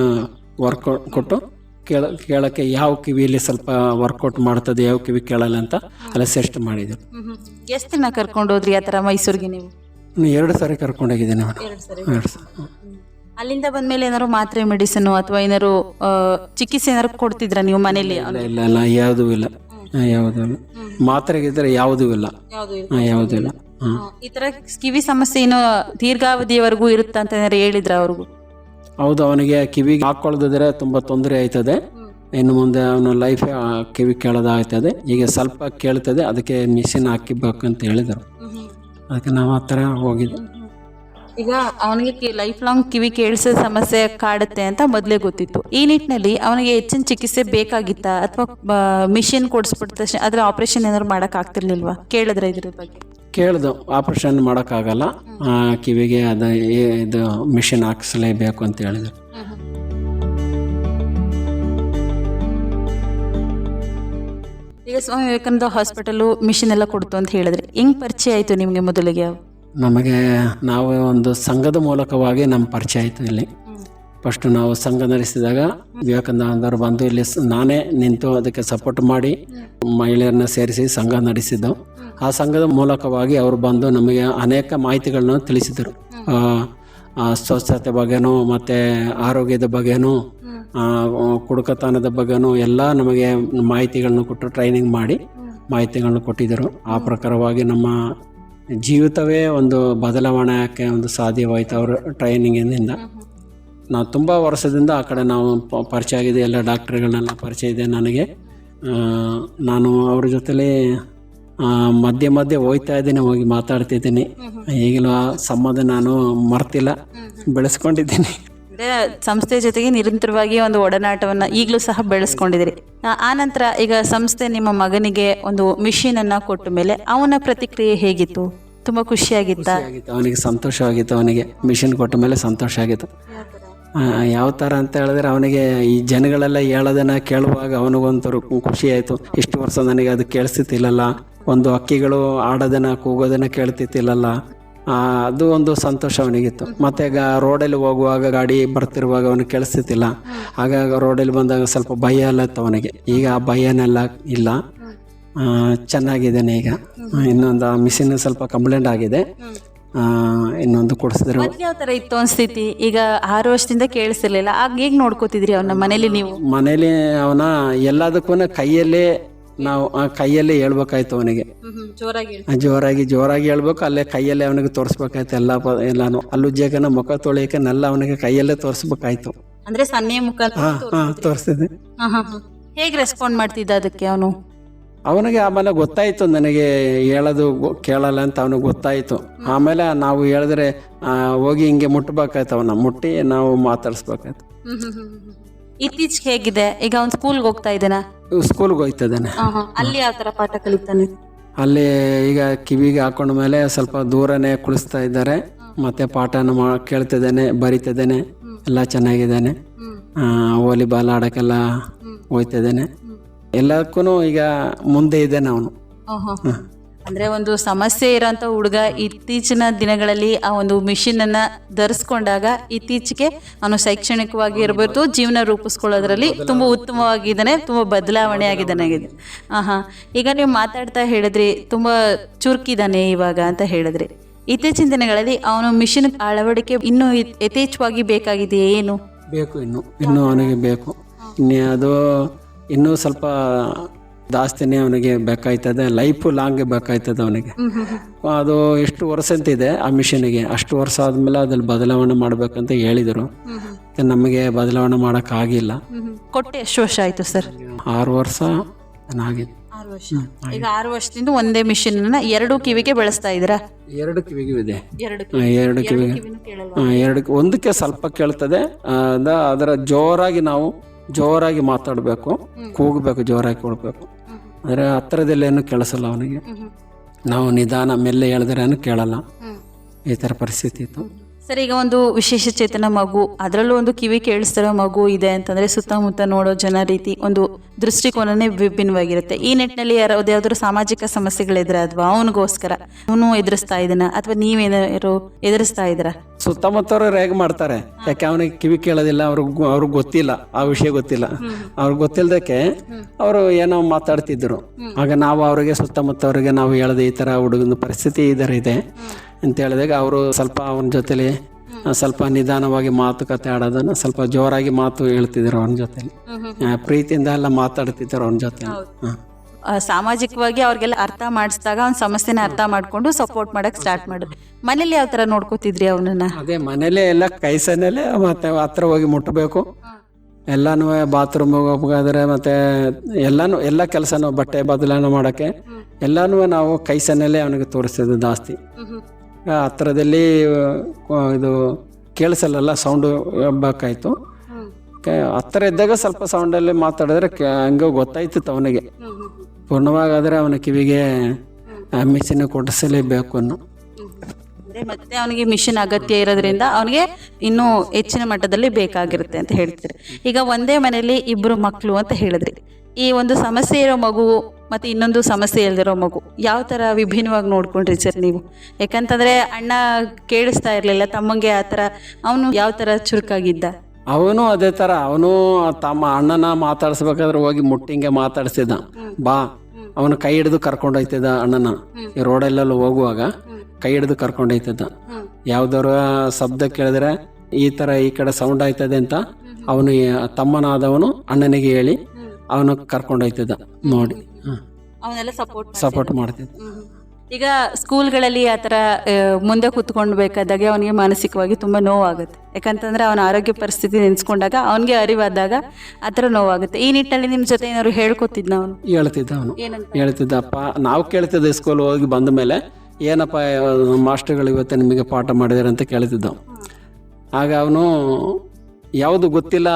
ವರ್ಕ್ ಕೊಟ್ಟು ಕೇಳೋಕ್ಕೆ ಯಾವ ಕಿವಿಲಿ ಸ್ವಲ್ಪ ವರ್ಕೌಟ್ ಮಾಡ್ತದೆ, ಯಾವ ಕಿವಿ ಕೇಳಲ್ಲ ಅಂತ ಅಲ್ಲಿ ಟೆಸ್ಟ್ ಮಾಡಿದರು. ಎಷ್ಟು ದಿನ ಕರ್ಕೊಂಡು ಹೋದ್ರಿ ಆ ಥರ ಮೈಸೂರಿಗೆ ನೀವು? 2 ಸಾರಿ ಕರ್ಕೊಂಡೋಗಿದ್ದೀನಿ ಅವನು. 2 ಸಾರಿ. ಅಲ್ಲಿಂದ ಬಂದಮೇಲೆ ಏನಾದ್ರು ಮಾತ್ರೆ ಮೆಡಿಸಿನ್ ಅಥವಾ ಏನಾದ್ರು ಚಿಕಿತ್ಸೆ ಏನಾದ್ರು ಕೊಡ್ತಿದ್ರ ನೀವು ಮನೇಲಿ? ಇಲ್ಲ, ಯಾವುದೂ ಇಲ್ಲ. ಮಾತ್ರೆಗಿದ್ರೆ ಯಾವುದೂ ಇಲ್ಲ. ಯಾವುದೂ ಇಲ್ಲ. ಈ ತರ ಕಿವಿ ಸಮಸ್ಯೆ ಏನು ದೀರ್ಘಾವಧಿಯವರೆಗೂ ಇರುತ್ತೆ ಅಂತ ಏನಾರು ಹೇಳಿದ್ರ ಅವ್ರಿಗೂ? ಹೌದು, ಅವನಿಗೆ ಕಿವಿಗೆ ಹಾಕೊಳ್ಳದಿದ್ರೆ ತುಂಬ ತೊಂದರೆ ಆಯ್ತದೆ. ಇನ್ನು ಮುಂದೆ ಅವನ ಲೈಫೇ ಕಿವಿ ಕೇಳೋದಾಗ್ತದೆ. ಈಗ ಸ್ವಲ್ಪ ಕೇಳ್ತದೆ, ಅದಕ್ಕೆ ಮಿಷಿನ್ ಹಾಕಿಬೇಕಂತ ಹೇಳಿದರು. ಅದಕ್ಕೆ ನಾವು ಆ ಥರ ಹೋಗಿದ್ದೆ. ಈಗ ಅವನಿಗೆ ಲೈಫ್ ಲಾಂಗ್ ಕಿವಿ ಕೇಳಿಸೋ ಸಮಸ್ಯೆ ಕಾಡುತ್ತೆ ಅಂತ ಮೊದಲೇ ಗೊತ್ತಿತ್ತು. ಈ ನಿಟ್ಟಿನಲ್ಲಿ ಅವನಿಗೆ ಹೆಚ್ಚಿನ ಚಿಕಿತ್ಸೆ ಬೇಕಾಗಿತ್ತಾ ಅಥವಾ ಮಿಷಿನ್ ಕೊಡಿಸ್ಬಿಟ್ಟ ತಕ್ಷಣ ಅದರ ಆಪರೇಷನ್ ಏನಾದ್ರು ಮಾಡೋಕ್ಕಾಗ್ತಿರ್ಲಿಲ್ವಾ? ಕೇಳಿದ್ರೆ ಇದ್ರ ಬಗ್ಗೆ? ಕೇಳ್ದು, ಆಪರೇಷನ್ ಮಾಡೋಕ್ಕಾಗಲ್ಲ, ಕಿವಿಗೆ ಇದು ಮಿಷಿನ್ ಹಾಕಿಸಲೇಬೇಕು ಅಂತ ಹೇಳಿದರು. ಈಗ ಸ್ವಾಮಿ ವಿವೇಕಾನಂದ ಹಾಸ್ಪಿಟಲು ಮಿಷಿನ್ ಎಲ್ಲ ಕೊಡ್ತು ಅಂತ ಹೇಳಿದ್ರೆ ಹೆಂಗ್ ಪರಿಚಯ ಆಯಿತು ನಿಮಗೆ ಮೊದಲಿಗೆ? ನಮಗೆ ನಾವು ಒಂದು ಸಂಘದ ಮೂಲಕವಾಗಿ ನಮ್ಮ ಪರಿಚಯ ಆಯಿತು. ಇಲ್ಲಿ ಫಸ್ಟು ನಾವು ಸಂಘ ನಡೆಸಿದಾಗ ವಿವೇಕಾನಂದವರು ಬಂದು ಇಲ್ಲಿ ನಾನೇ ನಿಂತು ಅದಕ್ಕೆ ಸಪೋರ್ಟ್ ಮಾಡಿ ಮಹಿಳೆಯರನ್ನ ಸೇರಿಸಿ ಸಂಘ ನಡೆಸಿದ್ದು. ಆ ಸಂಘದ ಮೂಲಕವಾಗಿ ಅವರು ಬಂದು ನಮಗೆ ಅನೇಕ ಮಾಹಿತಿಗಳನ್ನು ತಿಳಿಸಿದರು. ಸ್ವಚ್ಛತೆ ಬಗ್ಗೆನೂ ಮತ್ತು ಆರೋಗ್ಯದ ಬಗ್ಗೆನೂ ಕುಡುಕತನದ ಬಗ್ಗೆನೂ ಎಲ್ಲ ನಮಗೆ ಮಾಹಿತಿಗಳನ್ನು ಕೊಟ್ಟು ಟ್ರೈನಿಂಗ್ ಮಾಡಿ ಮಾಹಿತಿಗಳನ್ನು ಕೊಟ್ಟಿದ್ದರು. ಆ ಪ್ರಕಾರವಾಗಿ ನಮ್ಮ ಜೀವಿತವೇ ಒಂದು ಬದಲಾವಣೆಗೆ ಒಂದು ಸಾಧ್ಯವಾಯಿತು ಅವರ ಟ್ರೈನಿಂಗಿನಿಂದ. ನಾವು ತುಂಬ ವರ್ಷದಿಂದ ಆ ಕಡೆ ನಾವು ಪರಿಚಯ ಆಗಿದೆ, ಎಲ್ಲ ಡಾಕ್ಟ್ರುಗಳನ್ನೆಲ್ಲ ಪರಿಚಯ ಇದೆ ನನಗೆ. ನಾನು ಅವ್ರ ಜೊತೆಲಿ ಮಧ್ಯೆ ಮಧ್ಯೆ ಹೋಗ್ತಾ ಇದ್ದೀನಿ, ಹೋಗಿ ಮಾತಾಡ್ತಿದ್ದೀನಿ. ಈಗಲೂ ಆ ಸಂಬಂಧ ನಾನು ಮರ್ತಿಲ್ಲ, ಬೆಳೆಸ್ಕೊಂಡಿದ್ದೀನಿ. ಅಂದರೆ ಸಂಸ್ಥೆ ಜೊತೆಗೆ ನಿರಂತರವಾಗಿ ಒಂದು ಒಡನಾಟವನ್ನು ಈಗಲೂ ಸಹ ಬೆಳೆಸ್ಕೊಂಡಿದ್ದೀರಿ. ಆ ನಂತರ ಈಗ ಸಂಸ್ಥೆ ನಿಮ್ಮ ಮಗನಿಗೆ ಒಂದು ಮಿಷಿನನ್ನು ಕೊಟ್ಟ ಮೇಲೆ ಅವನ ಪ್ರತಿಕ್ರಿಯೆ ಹೇಗಿತ್ತು? ತುಂಬ ಖುಷಿಯಾಗಿತ್ತಾ? ಅವನಿಗೆ ಸಂತೋಷವಾಗಿತ್ತು. ಅವನಿಗೆ ಮಿಷಿನ್ ಕೊಟ್ಟ ಮೇಲೆ ಸಂತೋಷ ಆಗಿತ್ತು. ಯಾವ ಥರ ಅಂತ ಹೇಳಿದ್ರೆ ಅವನಿಗೆ ಈ ಜನಗಳೆಲ್ಲ ಹೇಳೋದನ್ನು ಕೇಳುವಾಗ ಅವನಿಗೊಂಥರ ಖುಷಿ ಆಯಿತು. ಇಷ್ಟು ವರ್ಷ ನನಗೆ ಅದು ಕೇಳಿಸ್ತಿತ್ತಿಲ್ಲಲ್ಲ, ಒಂದು ಹಕ್ಕಿಗಳು ಆಡೋದನ್ನು ಕೂಗೋದನ್ನು ಕೇಳ್ತಿತ್ತಿಲ್ಲಲ್ಲ, ಅದು ಒಂದು ಸಂತೋಷ ಅವನಿಗಿತ್ತು. ಮತ್ತು ಈಗ ರೋಡಲ್ಲಿ ಹೋಗುವಾಗ ಗಾಡಿ ಬರ್ತಿರುವಾಗ ಅವನಿಗೆ ಕೇಳಿಸ್ತಿತ್ತಿಲ್ಲ. ಆಗಾಗ ರೋಡಲ್ಲಿ ಬಂದಾಗ ಸ್ವಲ್ಪ ಭಯ ಎಲ್ಲ ಇತ್ತು ಅವನಿಗೆ. ಈಗ ಆ ಭಯನೆಲ್ಲ ಇಲ್ಲ, ಚೆನ್ನಾಗಿದ್ದಾನೆ ಈಗ. ಇನ್ನೊಂದು ಮಿಷಿನ್ ಸ್ವಲ್ಪ ಕಂಪ್ಲೇಂಟ್ ಆಗಿದೆ, ಇನ್ನೊಂದು ಕೊಡಿಸಿದ್ರು. ಯಾವ ಥರ ಇತ್ತು ಅನಿಸ್ತೈತಿ? ಈಗ 6 ವರ್ಷದಿಂದ ಕೇಳಿಸಿರ್ಲಿಲ್ಲ, ಆಗ ಹೇಗೆ ನೋಡ್ಕೋತಿದ್ರಿ ಅವನ ಮನೇಲಿ ನೀವು? ಮನೇಲಿ ಅವನ ಎಲ್ಲದಕ್ಕೂ ಕೈಯಲ್ಲೇ ಹೇಳ್ಬೇಕಾಯ್ತು ಅವನಿಗೆ. ಜೋರಾಗಿ ಹೇಳ್ಬೇಕು, ಅಲ್ಲೇ ಕೈಯಲ್ಲೇ ಅವನಿಗೆ ತೋರಿಸ್ಬೇಕಾಯ್ತು ಎಲ್ಲಾನು. ಅಲ್ಲೂ ಜಗನ ಮುಖ ತೊಳಿಯಕೆಲ್ಲ ಅವನಿಗೆ ಕೈಯಲ್ಲೇ ತೋರಿಸ್ಬೇಕಾಯ್ತು. ಅಂದ್ರೆ ಸನ್ನೆ ಮುಖ ತೋರಿಸ್ತಿದ್ದೆ. ಹೇಗೆ ರೆಸ್ಪಾಂಡ್ ಮಾಡ್ತಿದ್ದ ಅದಕ್ಕೆ ಅವನು? ಅವನಿಗೆ ಆಮೇಲೆ ಗೊತ್ತಾಯ್ತು ನನಗೆ ಹೇಳೋದು ಕೇಳಲ್ಲ ಅಂತ ಅವನಿಗೆ ಗೊತ್ತಾಯ್ತು. ಆಮೇಲೆ ನಾವು ಹೇಳಿದ್ರೆ ಹೋಗಿ ಹಿಂಗೆ ಮುಟ್ಟಬೇಕಾಯ್ತು, ಅವನ್ನ ಮುಟ್ಟಿ ನಾವು ಮಾತಾಡಿಸ್ಬೇಕಾಯ್ತು. ಇತ್ತೀಚೆಗೆ ಹೇಗಿದೆ ಈಗ? ಅವ್ನು ಸ್ಕೂಲ್ಗೆ ಹೋಗ್ತಾ ಇದ್ದಾನ? ಸ್ಕೂಲ್ಗೆ ಹೋಗ್ತಿದ್ದಾನೆ. ಅಲ್ಲಿ ಯಾವ ಥರ ಪಾಠ ಕಲಿತಾನೆ? ಅಲ್ಲಿ ಈಗ ಕಿವಿಗೆ ಹಾಕೊಂಡ ಮೇಲೆ ಸ್ವಲ್ಪ ದೂರನೇ ಕುಳಿಸ್ತಾ ಇದ್ದಾರೆ. ಮತ್ತೆ ಪಾಠನ ಕೇಳ್ತಿದ್ದಾನೆ, ಬರಿತಿದ್ದಾನೆ, ಎಲ್ಲ ಚೆನ್ನಾಗಿದ್ದಾನೆ. ವಾಲಿಬಾಲ್ ಆಡೋಕ್ಕೆಲ್ಲ ಹೋಗ್ತಿದ್ದಾನೆ. ಎಲ್ಲಕ್ಕೂ ಈಗ ಮುಂದೆ ಇದ್ದಾನೆ ಅವನು. ಅಂದರೆ ಒಂದು ಸಮಸ್ಯೆ ಇರೋಂಥ ಹುಡುಗ ಇತ್ತೀಚಿನ ದಿನಗಳಲ್ಲಿ ಆ ಒಂದು ಮಿಷಿನನ್ನು ಧರಿಸ್ಕೊಂಡಾಗ ಇತ್ತೀಚೆಗೆ ಅವನು ಶೈಕ್ಷಣಿಕವಾಗಿ ಇರಬಹುದು, ಜೀವನ ರೂಪಿಸ್ಕೊಳ್ಳೋದ್ರಲ್ಲಿ ತುಂಬ ಉತ್ತಮವಾಗಿದ್ದಾನೆ, ತುಂಬ ಬದಲಾವಣೆ ಆಗಿದ್ದಾನೆ. ಈಗ ನೀವು ಮಾತಾಡ್ತಾ ಹೇಳಿದ್ರಿ ತುಂಬ ಚುರುಕಿದ್ದಾನೆ ಇವಾಗ ಅಂತ ಹೇಳಿದ್ರಿ. ಇತ್ತೀಚಿನ ದಿನಗಳಲ್ಲಿ ಅವನು ಮಿಷಿನ್ ಅಳವಡಿಕೆ ಇನ್ನೂ ಯಥೇಚ್ಛವಾಗಿ ಬೇಕಾಗಿದೆಯೇ? ಏನು ಬೇಕು? ಇನ್ನೂ ಅವನಿಗೆ ಬೇಕು. ಅದು ಇನ್ನೂ ಸ್ವಲ್ಪ ಜಾಸ್ತಿನೇ ಅವನಿಗೆ ಬೇಕಾಯ್ತದೆ. ಲೈಫ್ ಲಾಂಗ್ ಬೇಕಾಯ್ತದೆ ಅವನಿಗೆ. ಅದು ಎಷ್ಟು ವರ್ಷ ಅಂತಿದೆ ಆ ಮಿಷಿನಿಗೆ, ಅಷ್ಟು ವರ್ಷ ಆದಮೇಲೆ ಅದ್ರಲ್ಲಿ ಬದಲಾವಣೆ ಮಾಡಬೇಕಂತ ಹೇಳಿದರು. ನಮಗೆ ಬದಲಾವಣೆ ಮಾಡೋಕ್ಕಾಗಿಲ್ಲ. ಕೊಟ್ಟು ಎಷ್ಟು ವರ್ಷ ಆಯಿತು ಸರ್? 6 ವರ್ಷ ಆಗಿದೆ. 6 ವರ್ಷ. ಈಗ 6 ವರ್ಷದಿಂದ ಒಂದೇ ಮಿಷಿನನ್ನು 2 ಕಿವಿಗೆ ಬಳಸ್ತಾ ಇದ್ದೀರಾ? 2 ಕಿವಿಗೂ ಇದೆ. 2 ಕಿವಿಗೆ ಒಂದಕ್ಕೆ ಸ್ವಲ್ಪ ಕೇಳ್ತದೆ. ಅದರ ಜೋರಾಗಿ ಮಾತಾಡಬೇಕು, ಕೂಗಬೇಕು, ಜೋರಾಗಿ ಕೊಡಬೇಕು. ಆದರೆ ಹತ್ತಿರದಲ್ಲೇನು ಕೇಳಿಸಲ್ಲ ಅವನಿಗೆ. ನಾವು ನಿಧಾನ ಮೆಲ್ಲ ಹೇಳಿದ್ರೇನು ಕೇಳಲ್ಲ. ಈ ಥರ ಪರಿಸ್ಥಿತಿ ಇತ್ತು. ಸರ್, ಈಗ ಒಂದು ವಿಶೇಷ ಚೇತನ ಮಗು, ಅದರಲ್ಲೂ ಒಂದು ಕಿವಿ ಕೇಳಿಸ್ತಿರೋ ಮಗು ಇದೆ ಅಂತಂದರೆ ಸುತ್ತಮುತ್ತ ನೋಡೋ ಜನ ರೀತಿ ಒಂದು ದೃಷ್ಟಿಕೋನನೇ ವಿಭಿನ್ನವಾಗಿರುತ್ತೆ. ಈ ನಿಟ್ಟಿನಲ್ಲಿ ಯಾವುದಾದ್ರೂ ಸಾಮಾಜಿಕ ಸಮಸ್ಯೆಗಳಿದ್ರೆ ಅಥವಾ ಅವನಿಗೋಸ್ಕರ ಅವನು ಎದುರಿಸ್ತಾ ಇದ್ದಾನ ಅಥವಾ ನೀವೇನಾರು ಎದುರಿಸ್ತಾ ಇದ್ದೀರಾ? ಸುತ್ತಮುತ್ತವರು ರೇಗ್ ಮಾಡ್ತಾರೆ. ಯಾಕೆ ಅವನಿಗೆ ಕಿವಿ ಕೇಳೋದಿಲ್ಲ, ಅವ್ರಿಗೆ ಗೊತ್ತಿಲ್ಲ, ಆ ವಿಷಯ ಗೊತ್ತಿಲ್ಲ. ಅವ್ರಿಗೆ ಗೊತ್ತಿಲ್ಲದಕ್ಕೆ ಅವರು ಏನೋ ಮಾತಾಡ್ತಿದ್ರು. ಆಗ ನಾವು ಅವರಿಗೆ ಸುತ್ತಮುತ್ತವರಿಗೆ ನಾವು ಹೇಳಿದೆ ಈ ಥರ ಹುಡುಗನ ಪರಿಸ್ಥಿತಿ ಇದರ ಇದೆ ಅಂತ ಹೇಳಿದಾಗ ಅವರು ಸ್ವಲ್ಪ ಅವನ ಜೊತೆಲಿ ಸ್ವಲ್ಪ ನಿಧಾನವಾಗಿ ಮಾತುಕತೆ ಆಡೋದನ್ನು ಸ್ವಲ್ಪ ಜೋರಾಗಿ ಮಾತು ಹೇಳ್ತಿದ್ರು. ಅವನ ಜೊತೆಲಿ ಪ್ರೀತಿಯಿಂದ ಎಲ್ಲ ಮಾತಾಡ್ತಿದ್ರು ಅವನ ಜೊತೆ. ಸಾಮಾಜಿಕವಾಗಿ ಅವ್ರಿಗೆಲ್ಲ ಅರ್ಥ ಮಾಡಿಸಿದಾಗ ಅವ್ನ ಸಮಸ್ಯೆನ ಅರ್ಥ ಮಾಡ್ಕೊಂಡು ಸಪೋರ್ಟ್ ಮಾಡಕ್ ಸ್ಟಾರ್ಟ್ ಮಾಡಿದ್ರು. ಮನೇಲಿ ಯಾವ ಥರ ನೋಡ್ಕೋತಿದ್ರಿ ಅವನನ್ನ? ಅದೇ ಮನೇಲೆ ಎಲ್ಲ ಕೈಸನೇಲೆ ಮತ್ತೆ ಹತ್ರ ಹೋಗಿ ಮುಟ್ಟಬೇಕು. ಎಲ್ಲನೂ ಬಾತ್ರೂಮಿಗೆ ಹೋಗ್ಬೇಕಾದ್ರೆ ಮತ್ತೆ ಎಲ್ಲ ಕೆಲಸನೂ ಬಟ್ಟೆ ಬದಲಾವಣೆ ಮಾಡೋಕ್ಕೆ ಎಲ್ಲನೂ ನಾವು ಕೈಸನಲ್ಲೇ ಅವನಿಗೆ ತೋರಿಸ್ತಿದ್ದೆ ಜಾಸ್ತಿ. ಹತ್ತಿರದಲ್ಲಿ ಇದು ಕೇಳಿಸಲ್ಲ, ಸೌಂಡು ಬೇಕಾಯ್ತು. ಹತ್ತಿರ ಇದ್ದಾಗ ಸ್ವಲ್ಪ ಸೌಂಡಲ್ಲಿ ಮಾತಾಡಿದ್ರೆ ಹಂಗೆ ಗೊತ್ತಾಯ್ತಿತ್ತು ಅವನಿಗೆ. ಪೂರ್ಣವಾಗಾದರೆ ಅವನ ಕಿವಿಗೆ ಮಿಷಿನ್ ಕೊಡಿಸಲೇಬೇಕು ಅನ್ನೋ. ಮತ್ತೆ ಅವನಿಗೆ ಮಿಷಿನ್ ಅಗತ್ಯ ಇರೋದ್ರಿಂದ ಅವನಿಗೆ ಇನ್ನೂ ಹೆಚ್ಚಿನ ಮಟ್ಟದಲ್ಲಿ ಬೇಕಾಗಿರುತ್ತೆ ಅಂತ ಹೇಳ್ತೀರಿ. ಈಗ ಒಂದೇ ಮನೆಯಲ್ಲಿ 2 ಮಕ್ಕಳು ಅಂತ ಹೇಳಿದ್ರಿ. ಈ ಒಂದು ಸಮಸ್ಯೆ ಇರೋ ಮಗು ಮತ್ತು ಇನ್ನೊಂದು ಸಮಸ್ಯೆ ಇಲ್ದಿರೋ ಮಗು ಯಾವ ಥರ ವಿಭಿನ್ನವಾಗಿ ನೋಡ್ಕೊಂಡ್ರಿ ಸರ್ ನೀವು? ಯಾಕಂತಂದರೆ ಅಣ್ಣ ಕೇಳಿಸ್ತಾ ಇರಲಿಲ್ಲ, ತಮ್ಮಂಗೆ ಆ ಥರ, ಅವನು ಯಾವ ಥರ ಚುರುಕಾಗಿದ್ದ? ಅವನು ಅದೇ ಥರ. ಅವನು ತಮ್ಮ ಅಣ್ಣನ ಮಾತಾಡಿಸ್ಬೇಕಾದ್ರೆ ಹೋಗಿ ಮುಟ್ಟಿಂಗೆ ಮಾತಾಡ್ಸಿದ್ದ. ಬಾ, ಅವನು ಕೈ ಹಿಡಿದು ಕರ್ಕೊಂಡು ಹೋಗ್ತಿದ್ದ ಅಣ್ಣನ. ಈ ರೋಡಲ್ಲೆಲ್ಲ ಹೋಗುವಾಗ ಕೈ ಹಿಡಿದು ಕರ್ಕೊಂಡು ಹೋಗ್ತಿದ್ದ. ಯಾವ್ದಾರು ಶಬ್ದ ಕೇಳಿದ್ರೆ ಈ ಥರ ಈ ಕಡೆ ಸೌಂಡ್ ಆಯ್ತದೆ ಅಂತ ಅವನು ತಮ್ಮನಾದವನು ಅಣ್ಣನಿಗೆ ಹೇಳಿ ಅವನು ಕರ್ಕೊಂಡು ಹೋಗ್ತಿದ್ದ. ನೋಡಿ, ಅವನ್ನೆಲ್ಲ ಸಪೋರ್ಟ್ ಮಾಡ್ತಿದ್ದ. ಈಗ ಸ್ಕೂಲ್ಗಳಲ್ಲಿ ಆ ಥರ ಮುಂದೆ ಕೂತ್ಕೊಂಡು ಬೇಕಾದಾಗೆ ಅವನಿಗೆ ಮಾನಸಿಕವಾಗಿ ತುಂಬ ನೋವಾಗುತ್ತೆ. ಯಾಕಂತಂದರೆ ಅವನ ಆರೋಗ್ಯ ಪರಿಸ್ಥಿತಿ ನೆನೆಸ್ಕೊಂಡಾಗ ಅವನಿಗೆ ಅರಿವಾದಾಗ ಆ ಥರ ನೋವಾಗುತ್ತೆ. ಈ ನಿಟ್ಟಿನಲ್ಲಿ ನಿಮ್ಮ ಜೊತೆ ಏನಾದ್ರು ಹೇಳ್ಕೊತಿದ್ನ ಅವನು? ಹೇಳ್ತಿದ್ದಪ್ಪ. ನಾವು ಕೇಳ್ತಿದ್ದೆ ಸ್ಕೂಲ್ ಹೋಗಿ ಬಂದ ಮೇಲೆ, ಏನಪ್ಪ ಮಾಸ್ಟರ್ಗಳು ಇವತ್ತು ನಿಮಗೆ ಪಾಠ ಮಾಡಿದಾರೆ ಅಂತ ಕೇಳ್ತಿದ್ದವು. ಆಗ ಅವನು ಯಾವುದು ಗೊತ್ತಿಲ್ಲ,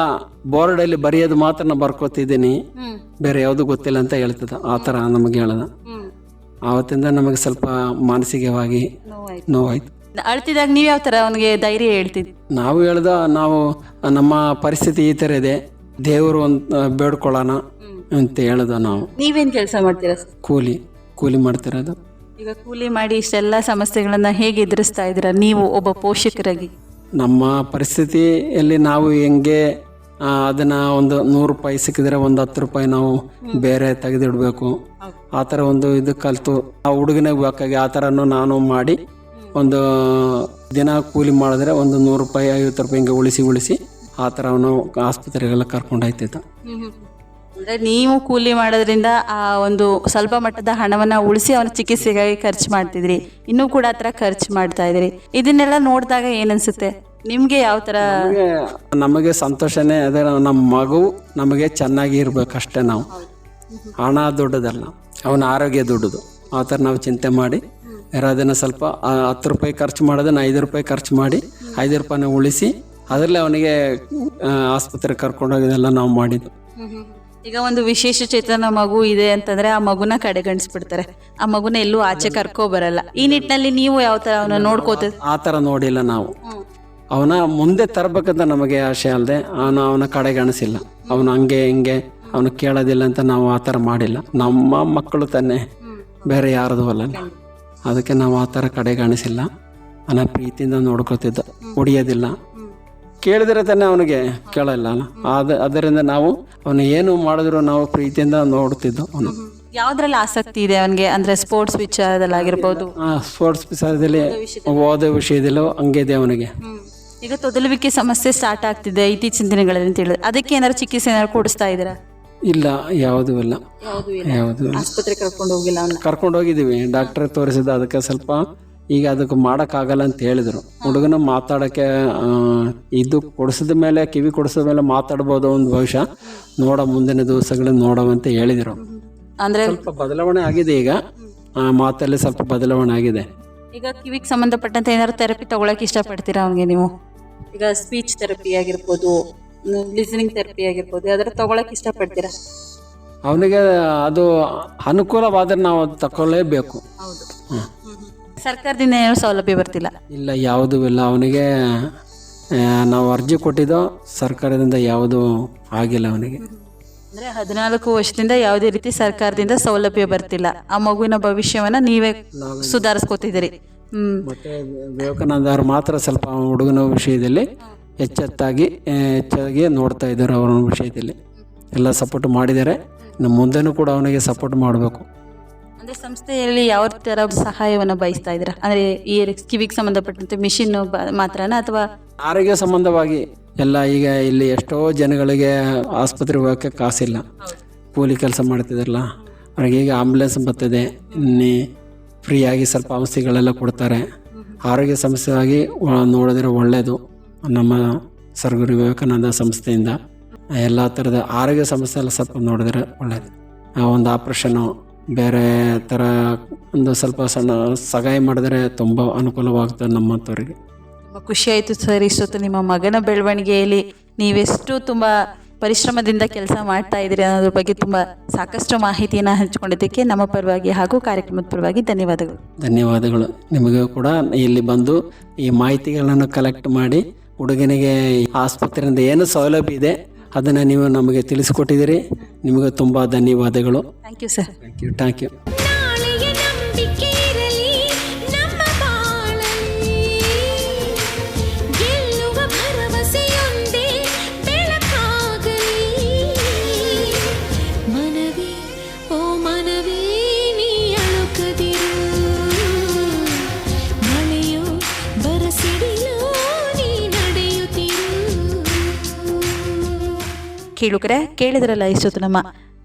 ಬೋರ್ಡಲ್ಲಿ ಬರೆಯೋದು ಮಾತ್ರ ನಾ ಬರ್ಕೋತಿದ್ದೀನಿ, ಬೇರೆ ಯಾವುದು ಗೊತ್ತಿಲ್ಲ ಅಂತ ಹೇಳ್ತದ. ಆ ಥರ ನಮಗೆ ಹೇಳದ. ಆವತ್ತಿಂದ ನಮಗೆ ಸ್ವಲ್ಪ ಮಾನಸಿಕವಾಗಿ ನೋವಾಯ್ತು. ಅಳ್ತಿದಾಗ ನೀವು ಯಾವ ಥರ ಅವನಿಗೆ ಧೈರ್ಯ ಹೇಳ್ತಿದ್ರಿ? ನಾವು ಹೇಳ್ದ, ನಾವು ನಮ್ಮ ಪರಿಸ್ಥಿತಿ ಈ ಥರ ಇದೆ, ದೇವರು ಒಂದು ಬೇಡ್ಕೊಳ್ಳೋಣ ಅಂತ ಹೇಳ್ದ. ನಾವು ನೀವೇನು ಕೆಲಸ ಮಾಡ್ತೀರಾ? ಕೂಲಿ ಮಾಡ್ತಿರೋದು. ಈಗ ಕೂಲಿ ಮಾಡಿ ಇಷ್ಟೆಲ್ಲ ಸಮಸ್ಯೆಗಳನ್ನ ಹೇಗೆ ಎದುರಿಸ್ತಾ ಇದ್ದೀರಾ ನೀವು ಒಬ್ಬ ಪೋಷಕರಾಗಿ? ನಮ್ಮ ಪರಿಸ್ಥಿತಿಯಲ್ಲಿ ನಾವು ಹೆಂಗೆ ಅದನ್ನು ಒಂದು 100 ರೂಪಾಯಿ ಸಿಕ್ಕಿದ್ರೆ ಒಂದು 10 ರೂಪಾಯಿ ನಾವು ಬೇರೆ ತೆಗೆದಿಡಬೇಕು, ಆ ಥರ ಒಂದು ಇದು ಕಲಿತು ಆ ಹುಡುಗನಿಗೆ ಬೇಕಾಗಿ ಆ ಥರನೂ ನಾನು ಮಾಡಿ ಒಂದು ದಿನ ಕೂಲಿ ಮಾಡಿದ್ರೆ ಒಂದು 100 ರೂಪಾಯಿ 50 ರೂಪಾಯಿ ಹಿಂಗೆ ಉಳಿಸಿ ಆ ಥರ ಅವನು ಆಸ್ಪತ್ರೆಗೆಲ್ಲ ಕರ್ಕೊಂಡು ಹೋಗ್ತಿದ್ದ. ಅಂದರೆ ನೀವು ಕೂಲಿ ಮಾಡೋದ್ರಿಂದ ಆ ಒಂದು ಸ್ವಲ್ಪ ಮಟ್ಟದ ಹಣವನ್ನು ಉಳಿಸಿ ಅವನ ಚಿಕಿತ್ಸೆಗಾಗಿ ಖರ್ಚು ಮಾಡ್ತಿದ್ರಿ, ಇನ್ನೂ ಕೂಡ ಆ ಥರ ಖರ್ಚು ಮಾಡ್ತಾ ಇದ್ರಿ. ಇದನ್ನೆಲ್ಲ ನೋಡಿದಾಗ ಏನನ್ಸುತ್ತೆ ನಿಮಗೆ? ಯಾವ ಥರ? ನಮಗೆ ಸಂತೋಷನೇ ಅದೇ, ನಮ್ಮ ಮಗು ನಮಗೆ ಚೆನ್ನಾಗಿ ಇರಬೇಕಷ್ಟೇ. ನಾವು ಹಣ ದೊಡ್ಡದಲ್ಲ, ಅವನ ಆರೋಗ್ಯ ದೊಡ್ಡದು. ಆ ಥರ ನಾವು ಚಿಂತೆ ಮಾಡಿ ಅದನ್ನು ಸ್ವಲ್ಪ 10 ರೂಪಾಯಿ ಖರ್ಚು ಮಾಡೋದನ್ನು 5 ರೂಪಾಯಿ ಖರ್ಚು ಮಾಡಿ 5 ರೂಪಾಯಿನ ಉಳಿಸಿ ಅದರಲ್ಲೇ ಅವನಿಗೆ ಆಸ್ಪತ್ರೆಗೆ ಕರ್ಕೊಂಡೋಗಿದೆಲ್ಲ ನಾವು ಮಾಡಿದ್ದು. ಈಗ ಒಂದು ವಿಶೇಷ ಚೇತನ ಮಗು ಇದೆ ಅಂತಂದ್ರೆ ಆ ಮಗುನ ಕಡೆಗಣಿಸ್ಬಿಡ್ತಾರೆ, ಆ ಮಗುನ ಎಲ್ಲೂ ಆಚೆ ಕರ್ಕೊ ಬರಲ್ಲ. ಈ ನಿಟ್ಟಿನಲ್ಲಿ ನೀವು ಯಾವ ಥರ ಅವನ ನೋಡ್ಕೋತ? ಆ ಥರ ನೋಡಿಲ್ಲ ನಾವು. ಅವನ ಮುಂದೆ ತರಬೇಕಂತ ನಮಗೆ ಆಸೆ ಅಲ್ಲದೆ ಅವನ ಕಡೆಗಣಿಸಿಲ್ಲ. ಅವನು ಹಂಗೆ ಹಿಂಗೆ ಅವನು ಕೇಳೋದಿಲ್ಲ ಅಂತ ನಾವು ಆ ಥರ ಮಾಡಿಲ್ಲ. ನಮ್ಮ ಮಕ್ಕಳು ತಾನೆ, ಬೇರೆ ಯಾರದು ಅಲ್ಲ. ಅದಕ್ಕೆ ನಾವು ಆ ಥರ ಕಡೆಗಣಿಸಿಲ್ಲ. ಅವನ ಪ್ರೀತಿಯಿಂದ ನೋಡ್ಕೊತಿದ್ದ, ಹೊಡಿಯೋದಿಲ್ಲ. ಕೇಳಿದ್ರೆ ತಾನೆ ಅವನಿಗೆ ಕೇಳಲ್ಲ. ಅದರಿಂದ ನಾವು ಅವನು ಏನು ಮಾಡಿದ್ರು ನಾವು ಪ್ರೀತಿಯಿಂದ ನೋಡ್ತಿದ್ದು. ಅವನು ಯಾವ್ದ್ರಲ್ಲಿ ಆಸಕ್ತಿ ಇದೆ ಅವನಿಗೆ? ಅಂದ್ರೆ ಸ್ಪೋರ್ಟ್ಸ್ ವಿಚಾರದಲ್ಲಾಗಿರ್ಬೋದು, ಸ್ಪೋರ್ಟ್ಸ್ ವಿಚಾರದಲ್ಲಿ, ಓದೋ ವಿಷಯದಲ್ಲೂ ಹಂಗೆ ಇದೆ ಅವನಿಗೆ. ಈಗ ತೊದಲುವಿಕೆ ಸಮಸ್ಯೆ ಸ್ಟಾರ್ಟ್ ಆಗ್ತಿದೆ ಇತ್ತೀಚಿನ ದಿನಗಳಲ್ಲಿ ಅಂತ ಹೇಳಿದ್ರೆ, ಅದಕ್ಕೆ ಏನಾದ್ರು ಚಿಕಿತ್ಸೆ ಏನಾದ್ರು ಕೊಡಿಸ್ತಾ ಇದ್ದೀರಾ? ಇಲ್ಲ, ಯಾವುದೂ ಇಲ್ಲ. ಆಸ್ಪತ್ರೆ ಕರ್ಕೊಂಡು ಹೋಗಿಲ್ಲ ಅವನ್ನ? ಕರ್ಕೊಂಡು ಹೋಗಿದ್ದೀವಿ, ಡಾಕ್ಟರ್ ತೋರಿಸಿದ. ಅದಕ್ಕೆ ಸ್ವಲ್ಪ ಈಗ ಅದಕ್ಕೆ ಮಾಡೋಕ್ಕಾಗಲ್ಲ ಅಂತ ಹೇಳಿದರು. ಹುಡುಗನ ಮಾತಾಡೋಕ್ಕೆ ಇದು ಕೊಡಿಸಿದ ಮೇಲೆ, ಕಿವಿ ಕೊಡಿಸಿದ ಮೇಲೆ ಮಾತಾಡ್ಬೋದು ಒಂದು ಭವಿಷ್ಯ, ಮುಂದಿನ ದಿವಸಗಳಲ್ಲಿ ನೋಡೋವಂತ ಹೇಳಿದರು. ಅಂದ್ರೆ ಸ್ವಲ್ಪ ಬದಲಾವಣೆ ಆಗಿದೆ ಈಗ, ಮಾತಲ್ಲಿ ಸ್ವಲ್ಪ ಬದಲಾವಣೆ ಆಗಿದೆ. ಈಗ ಕಿವಿಗೆ ಸಂಬಂಧಪಟ್ಟಂತೆ ಏನಾದ್ರು ಥೆರಪಿ ತಗೊಳಕ್ಕೆ ಇಷ್ಟಪಡ್ತೀರಾ ಅವನಿಗೆ ನೀವು? ಈಗ ಸ್ಪೀಚ್ ಥೆರಪಿ ಆಗಿರ್ಬೋದು, ಲಿಸನಿಂಗ್ ಥೆರಪಿ ಆಗಿರ್ಬೋದು, ಯಾವ್ದಾರು ತಗೊಳಕ್ಕೆ ಇಷ್ಟಪಡ್ತೀರಾ? ಅವನಿಗೆ ಅದು ಅನುಕೂಲವಾದರೆ ನಾವು ಅದು ತಗೊಳ್ಳೇಬೇಕು. ಹೌದು. ಸರ್ಕಾರದಿಂದ ಏನೋ ಸೌಲಭ್ಯ ಬರ್ತಿಲ್ಲ? ಇಲ್ಲ, ಯಾವುದೂ ಇಲ್ಲ. ಅವನಿಗೆ ನಾವು ಅರ್ಜಿ ಕೊಟ್ಟಿದ್ದೋ, ಸರ್ಕಾರದಿಂದ ಯಾವುದೂ ಆಗಿಲ್ಲ ಅವನಿಗೆ. ಅಂದರೆ 14 ವರ್ಷದಿಂದ ಯಾವುದೇ ರೀತಿ ಸರ್ಕಾರದಿಂದ ಸೌಲಭ್ಯ ಬರ್ತಿಲ್ಲ. ಆ ಮಗುವಿನ ಭವಿಷ್ಯವನ್ನು ನೀವೇ ಸುಧಾರಿಸ್ಕೋತಿದ್ದೀರಿ. ಮತ್ತೆ ವಿವೇಕಾನಂದ ಅವರು ಮಾತ್ರ ಸ್ವಲ್ಪ ಹುಡುಗನ ವಿಷಯದಲ್ಲಿ ಹೆಚ್ಚಾಗಿ ನೋಡ್ತಾ ಇದ್ದಾರೆ. ಅವರ ವಿಷಯದಲ್ಲಿ ಎಲ್ಲ ಸಪೋರ್ಟ್ ಮಾಡಿದ್ದಾರೆ. ಇನ್ನು ಮುಂದೆನೂ ಕೂಡ ಅವನಿಗೆ ಸಪೋರ್ಟ್ ಮಾಡಬೇಕು. ಅಂದರೆ ಸಂಸ್ಥೆಯಲ್ಲಿ ಯಾವ ಥರ ಸಹಾಯವನ್ನು ಬಯಸ್ತಾ ಇದ್ದೀರಾ? ಅಂದರೆ ಈ ಕಿವಿಗೆ ಸಂಬಂಧಪಟ್ಟಂತೆ ಮಿಷಿನ್ ಮಾತ್ರನಾ ಅಥವಾ ಆರೋಗ್ಯ ಸಂಬಂಧವಾಗಿ ಎಲ್ಲ? ಈಗ ಇಲ್ಲಿ ಎಷ್ಟೋ ಜನಗಳಿಗೆ ಆಸ್ಪತ್ರೆಗೆ ಹೋಗೋಕ್ಕೆ ಕಾಸಿಲ್ಲ, ಕೂಲಿ ಕೆಲಸ ಮಾಡ್ತಿದ್ದಾರಲ್ಲ, ಅವ್ರಿಗೆ ಈಗ ಆಂಬುಲೆನ್ಸ್ ಬರ್ತದೆ, ಫ್ರೀಯಾಗಿ ಸ್ವಲ್ಪ ಔಷಧಿಗಳೆಲ್ಲ ಕೊಡ್ತಾರೆ. ಆರೋಗ್ಯ ಸಮಸ್ಯೆಯಾಗಿ ನೋಡಿದ್ರೆ ಒಳ್ಳೆಯದು. ನಮ್ಮ ಸರಗೂರು ವಿವೇಕಾನಂದ ಸಂಸ್ಥೆಯಿಂದ ಎಲ್ಲ ಥರದ ಆರೋಗ್ಯ ಸಮಸ್ಯೆ ಎಲ್ಲ ಸ್ವಲ್ಪ ನೋಡಿದ್ರೆ ಒಳ್ಳೆಯದು. ಒಂದು ಆಪ್ರೇಷನು, ಬೇರೆ ಥರ ಒಂದು ಸ್ವಲ್ಪ ಸಣ್ಣ ಸಹಾಯ ಮಾಡಿದ್ರೆ ತುಂಬ ಅನುಕೂಲವಾಗ್ತದೆ ನಮ್ಮಂಥವ್ರಿಗೆ. ತುಂಬ ಖುಷಿ ಆಯಿತು ಸರ್. ಇಷ್ಟೊತ್ತು ನಿಮ್ಮ ಮಗನ ಬೆಳವಣಿಗೆಯಲ್ಲಿ ನೀವೆಷ್ಟು ತುಂಬ ಪರಿಶ್ರಮದಿಂದ ಕೆಲಸ ಮಾಡ್ತಾ ಇದ್ದೀರಿ ಅನ್ನೋದ್ರ ಬಗ್ಗೆ ತುಂಬ ಸಾಕಷ್ಟು ಮಾಹಿತಿಯನ್ನು ಹಂಚಿಕೊಂಡಿದ್ದಕ್ಕೆ ನಮ್ಮ ಪರವಾಗಿ ಹಾಗೂ ಕಾರ್ಯಕ್ರಮದ ಪರವಾಗಿ ಧನ್ಯವಾದಗಳು. ನಿಮಗೂ ಕೂಡ ಇಲ್ಲಿ ಬಂದು ಈ ಮಾಹಿತಿಗಳನ್ನು ಕಲೆಕ್ಟ್ ಮಾಡಿ ಹುಡುಗನಿಗೆ ಆಸ್ಪತ್ರೆಯಿಂದ ಏನು ಸೌಲಭ್ಯ ಇದೆ ಅದನ್ನು ನೀವು ನಮಗೆ ತಿಳಿಸ್ಕೊಟ್ಟಿದ್ದೀರಿ. ನಿಮಗೆ ತುಂಬ ಧನ್ಯವಾದಗಳು. Thank you sir. Thank you. ಕೇಳುಗರೆ, ಕೇಳಿದ್ರಲ್ಲ ಇಷ್ಟೊತ್ತು ನಮ್ಮ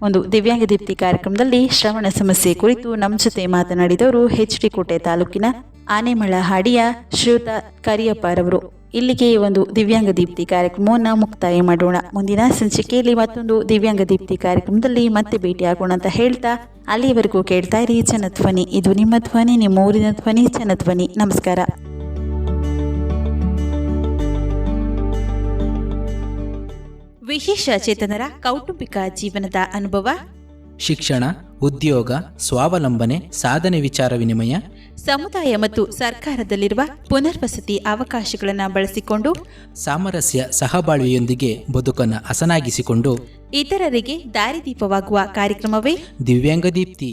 ಒಂದು ದಿವ್ಯಾಂಗ ದೀಪ್ತಿ ಕಾರ್ಯಕ್ರಮದಲ್ಲಿ ಶ್ರವಣ ಸಮಸ್ಯೆ ಕುರಿತು ನಮ್ಮ ಜೊತೆ ಮಾತನಾಡಿದವರು HD ಕೋಟೆ ತಾಲೂಕಿನ ಆನೆಮಳ ಹಾಡಿಯ ಶ್ರೀಯುತ ಕರಿಯಪ್ಪರವರು. ಇಲ್ಲಿಗೆ ಒಂದು ದಿವ್ಯಾಂಗ ದೀಪ್ತಿ ಕಾರ್ಯಕ್ರಮವನ್ನು ಮುಕ್ತಾಯ ಮಾಡೋಣ. ಮುಂದಿನ ಸಂಚಿಕೆಯಲ್ಲಿ ಮತ್ತೊಂದು ದಿವ್ಯಾಂಗ ದೀಪ್ತಿ ಕಾರ್ಯಕ್ರಮದಲ್ಲಿ ಮತ್ತೆ ಭೇಟಿಯಾಗೋಣ ಅಂತ ಹೇಳ್ತಾ ಅಲ್ಲಿಯವರೆಗೂ ಕೇಳ್ತಾ ಇರಿ ಜನಧ್ವನಿ. ಇದು ನಿಮ್ಮ ಧ್ವನಿ, ನಿಮ್ಮ ಊರಿನ ಧ್ವನಿ, ಜನಧ್ವನಿ. ನಮಸ್ಕಾರ. ವಿಶೇಷ ಚೇತನರ ಕೌಟುಂಬಿಕ ಜೀವನದ ಅನುಭವ, ಶಿಕ್ಷಣ, ಉದ್ಯೋಗ, ಸ್ವಾವಲಂಬನೆ, ಸಾಧನೆ ವಿಚಾರ ವಿನಿಮಯ, ಸಮುದಾಯ ಮತ್ತು ಸರ್ಕಾರದಲ್ಲಿರುವ ಪುನರ್ವಸತಿ ಅವಕಾಶಗಳನ್ನು ಬಳಸಿಕೊಂಡು ಸಾಮರಸ್ಯ ಸಹಬಾಳ್ವೆಯೊಂದಿಗೆ ಬದುಕನ್ನು ಹಸನಾಗಿಸಿಕೊಂಡು ಇತರರಿಗೆ ದಾರಿದೀಪವಾಗುವ ಕಾರ್ಯಕ್ರಮವೇ ದಿವ್ಯಾಂಗ ದೀಪ್ತಿ.